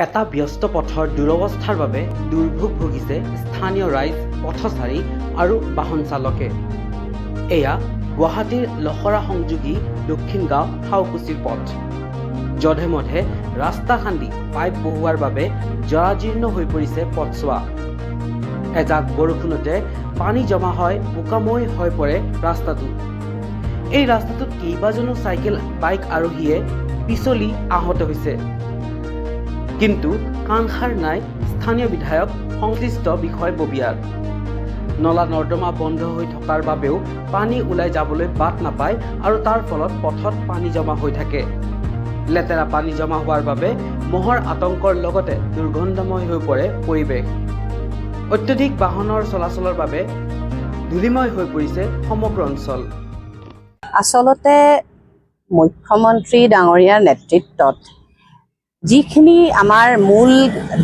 এটা ব্যস্ত পথৰ দুৰৱস্থাৰ বাবে দুৰ্ভোগ ভুগিছে স্থানীয় ৰাইজ, পথচাৰী আৰু বাহন চালকে। এয়া গুৱাহাটীৰ লখৰা সংযোগী দক্ষিণ গাঁও হাউকুচিৰ পথ। যধে মধে ৰাস্তা খান্দি পাইপ বহুৱাৰ বাবে জৰাজীৰ্ণ হৈ পৰিছে পথছোৱা। এজাক বৰষুণতে পানী জমা হয়, বোকাময় হৈ পৰে ৰাস্তাটো। এই ৰাস্তাটোত কেইবাজনো চাইকেল, বাইক আৰোহীয়ে পিছলি আহত হৈছে। কিন্তু কাণসাৰ নাই স্থানীয় বিধায়ক সংশ্লিষ্ট বিষয়ববীয়াৰ। নলা নৰ্দমা বন্ধ হৈ থকাৰ বাবেও পানী ওলাই যাবলৈ বাট নাপায় আৰু তাৰ ফলত পথত পানী জমা হৈ থাকে। লেতেৰা পানী জমা হোৱাৰ বাবে মহৰ আতংকৰ লগতে দুৰ্গন্ধময় হৈ পৰে পৰিৱেশ। অত্যধিক বাহনৰ চলাচলৰ বাবে ধূলিময় হৈ পৰিছে সমগ্ৰ অঞ্চল। আচলতে মুখ্যমন্ত্ৰী ডাঙৰীয়াৰ নেতৃত্বত যিখিনি আমাৰ মূল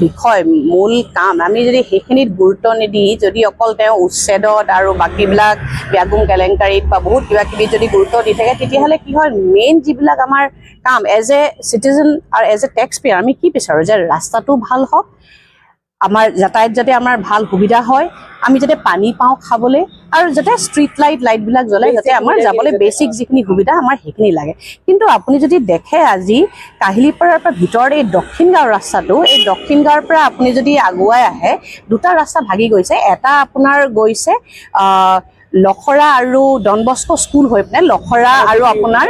বিষয়, মূল কাম, আমি যদি সেইখিনিত গুৰুত্ব নিদি যদি অকল তেওঁ উচ্ছেদত আৰু বাকীবিলাক ব্যাগুম কেলেংকাৰীত বা বহুত কিবা কিবি যদি গুৰুত্ব দি থাকে, তেতিয়াহ'লে কি হয়, মেইন যিবিলাক আমাৰ কাম এজ এ চিটিজেন আৰু এজ এ টেক্স পেয়াৰ আমি কি বিচাৰোঁ যে ৰাস্তাটো ভাল হওক, আমাৰ যাতায়াত যাতে আমাৰ ভাল সুবিধা হয়, আমি যাতে পানী পাওঁ খাবলৈ, আৰু যাতে ষ্ট্ৰীট লাইটবিলাক জ্বলাই যাতে আমাৰ যাবলৈ বেছিক যিখিনি সুবিধা আমাৰ সেইখিনি লাগে। কিন্তু আপুনি যদি দেখে আজি কাহিলীপাৰাৰ পৰা ভিতৰত এই দক্ষিণ গাঁৱৰ ৰাস্তাটো, এই দক্ষিণ গাঁৱৰ পৰা আপুনি যদি আগুৱাই আহে দুটা ৰাস্তা ভাগি গৈছে। এটা আপোনাৰ গৈছে লখৰা আৰু ডন বস্কো স্কুল হৈ পিনে লখৰা আৰু আপোনাৰ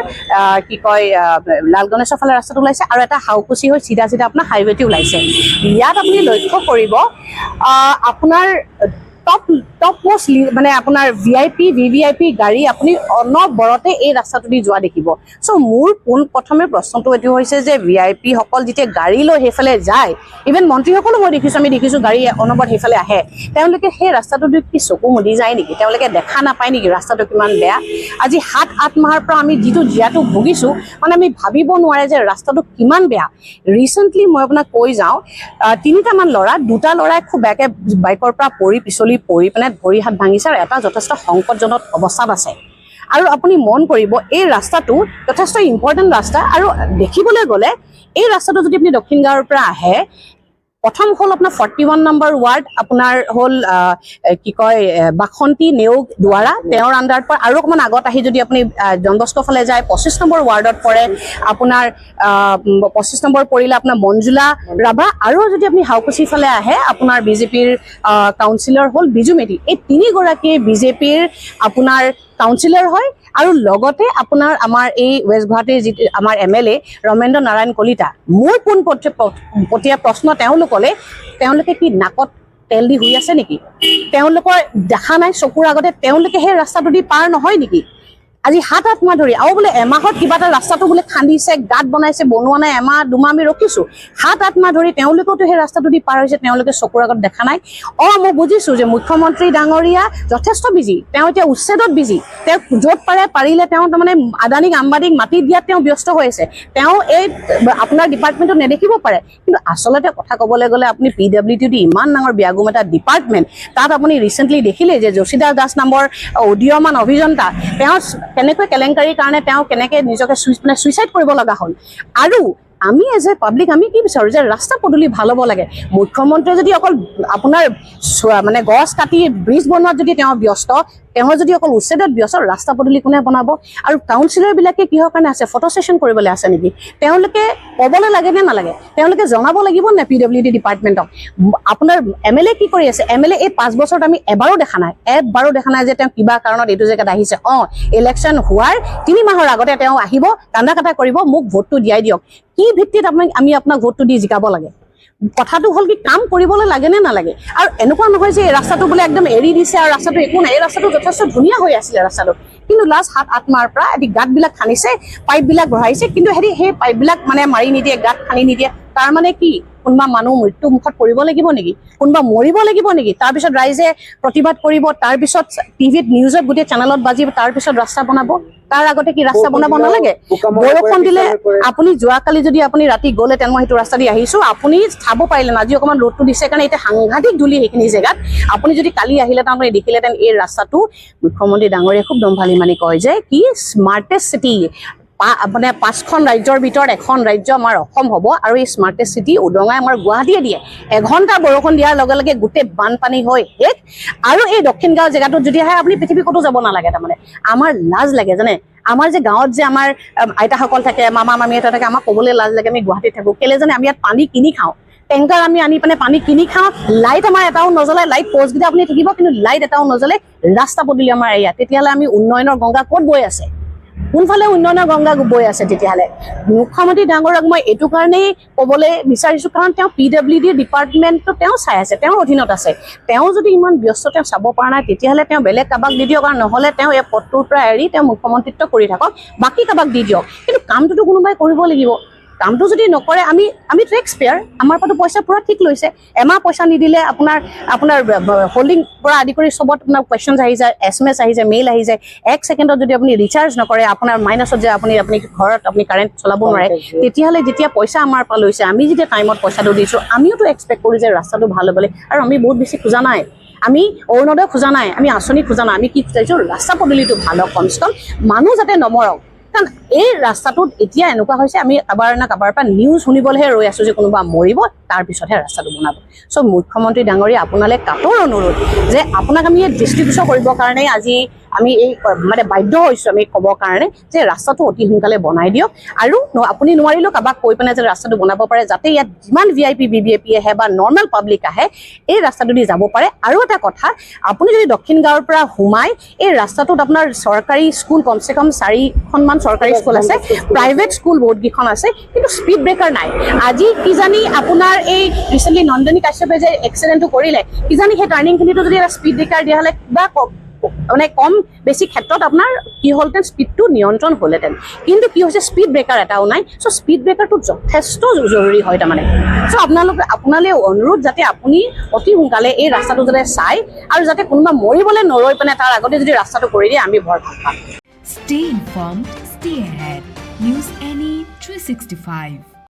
কি কয় লাল গণেশৰ ফালে ৰাস্তাটো ওলাইছে, আৰু এটা হাউকুচি হৈ চিধা চিধা আপোনাৰ হাইৱেটো ওলাইছে। ইয়াত আপুনি লক্ষ্য কৰিব আপোনাৰ টপ মোষ্ট মানে আপোনাৰ VIP, VVIP গাড়ী আপুনি অনবৰতে এই ৰাস্তাটো দি যোৱা দেখিব। চ' মোৰ প্ৰথমে প্ৰশ্নটো এইটো হৈছে যে VIP সকল যেতিয়া গাড়ী লৈ সেইফালে যায়, ইভেন মন্ত্ৰীসকলো মই আমি দেখিছোঁ গাড়ী অনবৰত সেইফালে আহে, তেওঁলোকে সেই ৰাস্তাটো দি কি চকু মুদি যায় নেকি? তেওঁলোকে দেখা নাপায় নেকি ৰাস্তাটো কিমান বেয়া? আজি 7-8 মাহৰ পৰা আমি যিটো ভুগিছোঁ, মানে আমি ভাবিব নোৱাৰে যে ৰাস্তাটো কিমান বেয়া। ৰিচেণ্টলি মই আপোনাক কৈ যাওঁ, 3টামান ল'ৰা, 2টা ল'ৰাই খুব বেয়াকৈ বাইকৰ পৰা পৰি পিনে ভৰি হাত ভাঙিছে, আৰু এটা যথেষ্ট সংকটজনক অৱস্থাত আছে। আৰু আপুনি মন কৰিব এই ৰাস্তাটো যথেষ্ট ইম্পৰ্টেণ্ট ৰাস্তা, আৰু দেখিবলৈ গ'লে এই ৰাস্তাটো যদি আপুনি দক্ষিণ গাঁৱৰ পৰা আহে, প্ৰথম হ'ল আপোনাৰ 41 নম্বৰ ৱাৰ্ড, আপোনাৰ হ'ল কি কয় বাসন্তী নেওগ দুৱাৰা, তেওঁৰ আণ্ডাৰত পৰে। আৰু অকণমান আগত আহি যদি আপুনি ডন বস্কো ফালে যায় 25 নম্বৰ ৱাৰ্ডত পৰে আপোনাৰ 25 নম্বৰ পৰিলে আপোনাৰ মঞ্জুলা ৰাভা, আৰু যদি আপুনি হাউকুচিৰ ফালে আহে আপোনাৰ বিজেপিৰ কাউন্সিলৰ হ'ল বিজু মেধি। এই 3গৰাকীয়ে বিজেপিৰ আপোনাৰ কাউন্সিলৰ হয়, আৰু লগতে আপোনাৰ আমাৰ এই ৱেষ্ট গুৱাহাটীৰ যি আমাৰ MLA ৰমেন্দ্ৰ নাৰায়ণ কলিতা। মোৰ পোনপটীয়া প্ৰশ্ন তেওঁলোকে কি নাকত তেল দি শুই আছে নেকি? তেওঁলোকৰ দেখা নাই চকুৰ আগতে তেওঁলোকে সেই ৰাস্তাটো দি পাৰ নহয় নেকি? আজি 7-8 মাহ ধৰি, আৰু বোলে এমাহত কিবা এটা ৰাস্তাটো বোলে খান্দিছে, গাঁত বনাইছে, বনোৱা নাই, এমাহ 2 মাহ আমি ৰখিছোঁ। 7-8 মাহ ধৰি তেওঁলোকেওতো সেই ৰাস্তাটো দি পাৰ হৈছে, তেওঁলোকে চকুৰ আগত দেখা নাই। মই বুজিছোঁ যে মুখ্যমন্ত্ৰী ডাঙৰীয়া যথেষ্ট বিজি, তেওঁ এতিয়া উচ্ছেদত বিজি, তেওঁ য'ত পাৰিলে তেওঁ তাৰমানে আদানীক আম্বানীক মাতি দিয়াত তেওঁ ব্যস্ত হৈ আছে। তেওঁ এই আপোনাৰ ডিপাৰ্টমেণ্টত নেদেখিব পাৰে, কিন্তু আচলতে কথা ক'বলৈ গ'লে আপুনি PWD ইমান ডাঙৰ ব্যাগুম এটা ডিপাৰ্টমেণ্ট, তাত আপুনি ৰিচেণ্টলি দেখিলে যে যশীদাস দাস নামৰ উদীয়মান অভিযন্তা, তেওঁ কেনেকৈ কেলেংকাৰীৰ কাৰণে তেওঁ কেনেকৈ নিজকে ছুইচাইড কৰিব লগা হ'ল। আৰু আমি এজ এ পাব্লিক আমি কি বিচাৰোঁ যে ৰাস্তা পদূলি ভাল হ'ব লাগে। মুখ্যমন্ত্ৰীয়ে যদি অকল আপোনাৰ মানে গছ কাটি ব্ৰিজ বনোৱাত যদি তেওঁ ব্যস্ত, তেওঁ যদি অকল উচ্ছেদত ব্যস্ত, ৰাস্তা পদূলি কোনে বনাব? আৰু কাউন্সিলৰবিলাকে কিহৰ কাৰণে আছে? ফটো ছেশ্যন কৰিবলৈ আছে নেকি? তেওঁলোকে ক'বলৈ লাগে নে নালাগে? তেওঁলোকে জনাব লাগিব নে PWD ডিপাৰ্টমেণ্টক? আপোনাৰ MLA কি কৰি আছে? MLA এই 5 বছৰত আমি এবাৰো দেখা নাই যে তেওঁ কিবা কাৰণত এইটো জেগাত আহিছে। ইলেকশ্যন হোৱাৰ 3 মাহৰ আগতে তেওঁ আহিব, কান্দা কাটা কৰিব, মোক ভোটটো দিয়াই দিয়ক। কি ভিত্তিত আমি আপোনাক ভোটটো দি জিকাব লাগে? কথাটো হ'ল কি কাম কৰিবলৈ লাগে নে নালাগে? আৰু এনেকুৱা নহয় যে এই ৰাস্তাটো বোলে একদম এৰি দিছে আৰু ৰাস্তাটো একো নাই। এই ৰাস্তাটো যথেষ্ট ধুনীয়া হৈ আছিলে ৰাস্তাটো, কিন্তু লাষ্ট 7-8 মাহৰ পৰা এটি গাঁতবিলাক খান্দিছে, পাইপবিলাক বঢ়াইছে, কিন্তু সেই পাইপবিলাক মানে মাৰি নিদিয়ে, গাঁত খান্দি নিদিয়ে। তাৰ মানে কি কোনোবা মানুহ মৃত্যু মুখত পৰিব লাগিব নেকি? কোনোবা মৰিব লাগিব নেকি? তাৰপিছত ৰাইজে প্ৰতিবাদ কৰিব, তাৰপিছত টিভিত নিউজত গোটেই চেনেলত বাজিব, তাৰপিছত ৰাস্তা বনাব। তাৰ আগতে কি ৰাস্তা বনাব নালাগে? বৰষুণ দিলে আপুনি যোৱাকালি যদি আপুনি ৰাতি গ'লেহেঁতেন, মই সেইটো ৰাস্তা দি আহিছোঁ, আপুনি চাব পাৰিলেন আজি অকণমান ৰ'দটো দিছে কাৰণে এতিয়া সাংঘাতিক ধূলি সেইখিনি জেগাত। আপুনি যদি কালি আহিলেহেঁতেন আপুনি দেখিলেহেঁতেন এই ৰাস্তাটো মুখ্যমন্ত্ৰী ডাঙৰীয়াই খুব দম্ভালি মানি কয় যে কি স্মাৰ্টেষ্ট চিটি, মানে 5খন ৰাজ্যৰ ভিতৰত এখন ৰাজ্য আমাৰ অসম হ'ব আৰু এই স্মাৰ্টেষ্ট চিটি উদঙাই আমাৰ গুৱাহাটীয়ে দিয়ে। এঘণ্টা বৰষুণ দিয়াৰ লগে লগে গোটেই বানপানী হৈ শেষ। আৰু এই দক্ষিণ গাঁও জেগাটোত যদি আহে আপুনি পৃথিৱী ক'তো যাব নালাগে। তাৰমানে আমাৰ লাজ লাগে জানে, আমাৰ যে গাঁৱত যে আমাৰ আইতাসকল থাকে, মামা মামীহঁত থাকে, আমাক ক'বলৈ লাজ লাগে আমি গুৱাহাটীত থাকোঁ। কেলে জানে, আমি ইয়াত পানী কিনি খাওঁ, টেংকাৰ আমি আনি পিনে পানী কিনি খাওঁ, লাইট আমাৰ এটাও নজ্বলাই, লাইট প'ষ্টকেইটা আপুনি থাকিব কিন্তু লাইট এটাও নজ্বলে, ৰাস্তা পদূলি আমাৰ এৰিয়া। তেতিয়াহ'লে আমি উন্নয়নৰ গংগা ক'ত বৈ আছে, কোনফালে উন্নয়নৰ গংগা বৈ আছে? তেতিয়াহ'লে মুখ্যমন্ত্ৰী ডাঙৰক মই এইটো কাৰণেই ক'বলৈ বিচাৰিছোঁ, কাৰণ তেওঁ PWD ডিপাৰ্টমেণ্টটো তেওঁ চাই আছে, তেওঁৰ অধীনত আছে। তেওঁ যদি ইমান ব্যস্ত, তেওঁ চাব পৰা নাই, তেতিয়াহ'লে তেওঁ বেলেগ কাৰোবাক দি দিয়ক, আৰু নহ'লে তেওঁ এই পদটোৰ পৰা এৰি তেওঁ মুখ্যমন্ত্ৰীত্ব কৰি থাকক, বাকী কাৰোবাক দি দিয়ক। কিন্তু কামটোতো কোনোবাই কৰিব লাগিব। কামটো যদি নকৰে, আমি টেক্স পেয়াৰ, আমাৰ পৰাতো পইচা পুৰা ঠিক লৈছে। এমাহ পইচা নিদিলে আপোনাৰ হোল্ডিং পৰা আদি কৰি চবত আপোনাৰ কুৱেশ্যনছ আহি যায়, SMS আহি যায়, মেইল আহি যায়। 1 ছেকেণ্ডত যদি আপুনি ৰিচাৰ্জ নকৰে, আপোনাৰ মাইনাছত যে আপুনি ঘৰত আপুনি কাৰেণ্ট চলাব নোৱাৰে, তেতিয়াহ'লে যেতিয়া পইচা আমাৰ পৰা লৈছে, আমি যেতিয়া টাইমত পইচাটো দিছোঁ, আমিওতো এক্সপেক্ট কৰোঁ যে ৰাস্তাটো ভাল হ'বলৈ। আৰু আমি বহুত বেছি খোজা নাই, আমি অৰুণোদয় খোজা নাই, আমি আঁচনি খোজা নাই, আমি কি বিচাৰিছোঁ, ৰাস্তা পদূলিটো ভাল হওক, কমচে কম মানুহ যাতে নমৰক। কাৰণ এই ৰাস্তাটোত এতিয়া এনেকুৱা হৈছে, আমি কাৰোবাৰ না কাৰোবাৰ পৰা নিউজ শুনিবলৈহে ৰৈ আছোঁ যে কোনোবা মৰিব, তাৰপিছতহে ৰাস্তাটো বনাব। চ' মুখ্যমন্ত্ৰী ডাঙৰীয়া, আপোনালৈ কাটৰ অনুৰোধ যে আপোনাক আমি দৃষ্টিগোচৰ কৰিবৰ কাৰণে আজি আমি এই মানে বাধ্য হৈছোঁ আমি ক'বৰ কাৰণে যে ৰাস্তাটো অতি সোনকালে বনাই দিয়ক। আৰু আপুনি নোৱাৰিলেও কাৰোবাক কৈ পিনে যে ৰাস্তাটো বনাব পাৰে, যাতে ইয়াত যিমান VIP VVIP আহে বা নৰ্মেল পাব্লিক আহে, এই ৰাস্তাটো দি যাব পাৰে। আৰু এটা কথা, আপুনি যদি দক্ষিণ গাঁৱৰ পৰা সোমাই এই ৰাস্তাটোত আপোনাৰ চৰকাৰী স্কুল কমচে কম 4খনমান চৰকাৰী স্কুল আছে, প্ৰাইভেট স্কুল বহুতকেইখন আছে, কিন্তু স্পীড ব্ৰেকাৰ নাই। আজি কিজানি আপোনাৰ এই ৰিচেণ্টলি নন্দনী কাশ্যপে যে এক্সিডেণ্টটো কৰিলে, কিজানি সেই টাৰ্ণিংখিনিতো যদি এটা স্পীড ব্ৰেকাৰ দিয়া হ'লে কিবা মানে কম বেছি ক্ষেত্ৰত আপোনাৰ কি হ'লহেঁতেন, স্পীডটো নিয়ন্ত্ৰণ হ'লহেঁতেন। কিন্তু কি হৈছে, স্পীড ব্ৰেকাৰ এটাও নাই। চ' স্পীড ব্ৰেকাৰটো যথেষ্ট জৰুৰী হয় তাৰমানে। চ' আপোনালৈ অনুৰোধ, যাতে আপুনি অতি সোনকালে এই ৰাস্তাটো যাতে চাই, আৰু যাতে কোনোবা মৰিবলৈ নৰৈ পিনে তাৰ আগতে যদি ৰাস্তাটো কৰি দিয়ে, আমি বৰ ভাল পাম। Stay informed, stay ahead. News Any 365.